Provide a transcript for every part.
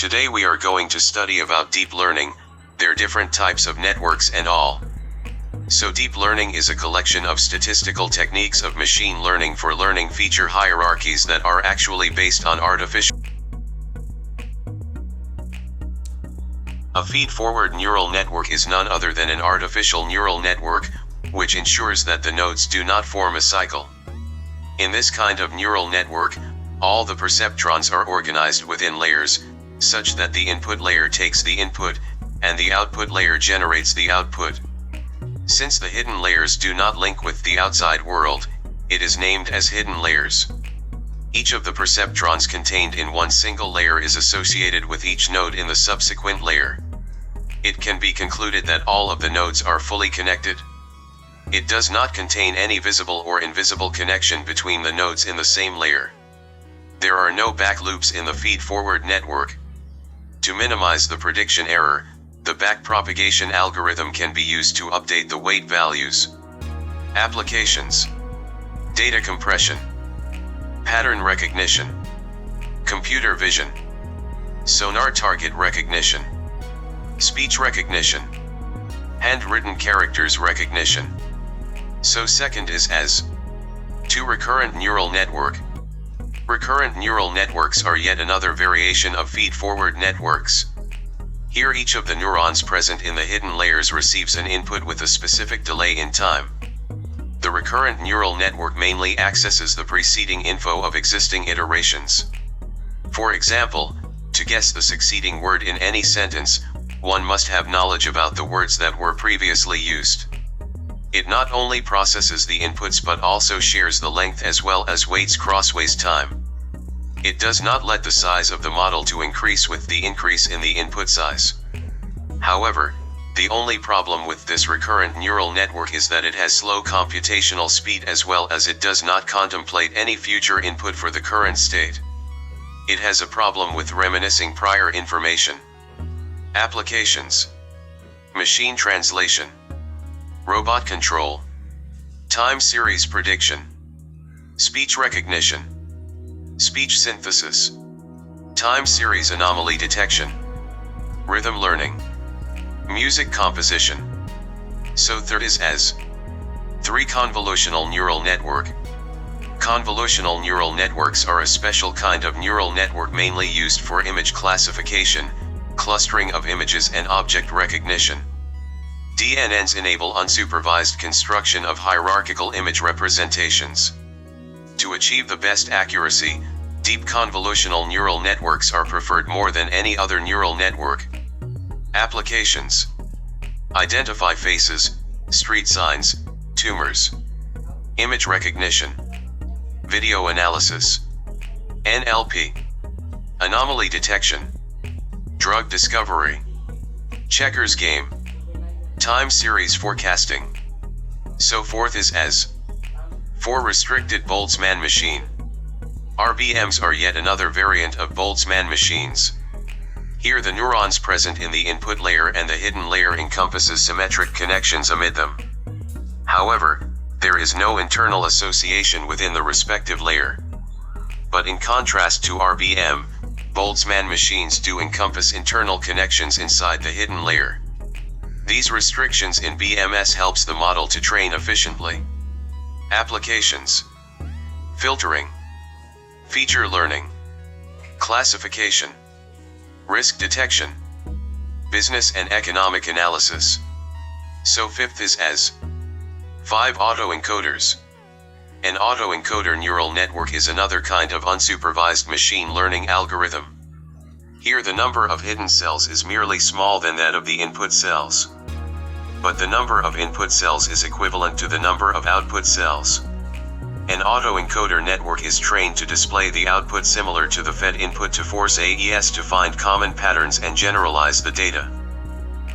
Today we are going to study about deep learning, their different types of networks and all. So deep learning is a collection of statistical techniques of machine learning for learning feature hierarchies that are actually based on artificial. A feed-forward neural network is none other than an artificial neural network, which ensures that the nodes do not form a cycle. In this kind of neural network, all the perceptrons are organized within layers, such that the input layer takes the input, and the output layer generates the output. Since the hidden layers do not link with the outside world, it is named as hidden layers. Each of the perceptrons contained in one single layer is associated with each node in the subsequent layer. It can be concluded that all of the nodes are fully connected. It does not contain any visible or invisible connection between the nodes in the same layer. There are no back loops in the feed-forward network. To minimize the prediction error, the backpropagation algorithm can be used to update the weight values. Applications: data compression, pattern recognition, computer vision, sonar target recognition, speech recognition, handwritten characters recognition. So second is as to recurrent neural network. Recurrent neural networks are yet another variation of feed-forward networks. Here each of the neurons present in the hidden layers receives an input with a specific delay in time. The recurrent neural network mainly accesses the preceding info of existing iterations. For example, to guess the succeeding word in any sentence, one must have knowledge about the words that were previously used. It not only processes the inputs but also shares the length as well as weights crossways time. It does not let the size of the model to increase with the increase in the input size. However, the only problem with this recurrent neural network is that it has slow computational speed as well as it does not contemplate any future input for the current state. It has a problem with reminiscing prior information. Applications: machine translation, robot control, time series prediction, speech recognition, speech synthesis, time series anomaly detection, rhythm learning, music composition. So third is as 3 convolutional neural network. Convolutional neural networks are a special kind of neural network mainly used for image classification, clustering of images and object recognition. DNNs enable unsupervised construction of hierarchical image representations. To achieve the best accuracy, deep convolutional neural networks are preferred more than any other neural network. Applications: identify faces, street signs, tumors, image recognition, video analysis, NLP, anomaly detection, drug discovery, checkers game, time series forecasting. So fourth is as 4 restricted Boltzmann machine. RBMs are yet another variant of Boltzmann machines. Here the neurons present in the input layer and the hidden layer encompasses symmetric connections amid them. However, there is no internal association within the respective layer. But in contrast to RBM, Boltzmann machines do encompass internal connections inside the hidden layer. These restrictions in BMS helps the model to train efficiently. Applications: filtering, feature learning, classification, risk detection, business and economic analysis. So fifth is as 5 autoencoders. An autoencoder neural network is another kind of unsupervised machine learning algorithm. Here the number of hidden cells is merely small than that of the input cells. But the number of input cells is equivalent to the number of output cells. An autoencoder network is trained to display the output similar to the fed input to force AES to find common patterns and generalize the data.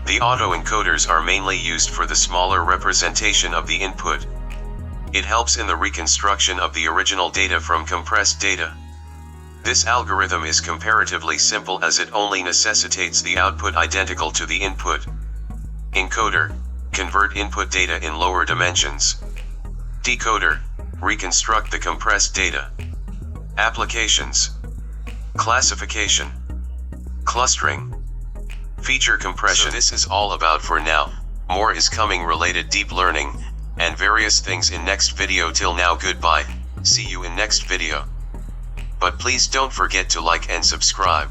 The autoencoders are mainly used for the smaller representation of the input. It helps in the reconstruction of the original data from compressed data. This algorithm is comparatively simple as it only necessitates the output identical to the input. Encoder, convert input data in lower dimensions. Decoder, reconstruct the compressed data. Applications: classification, Clustering. Feature compression. So this is all about for now. More is coming related deep learning, and various things in next video. Till now, goodbye, see you in next video. But please don't forget to like and subscribe.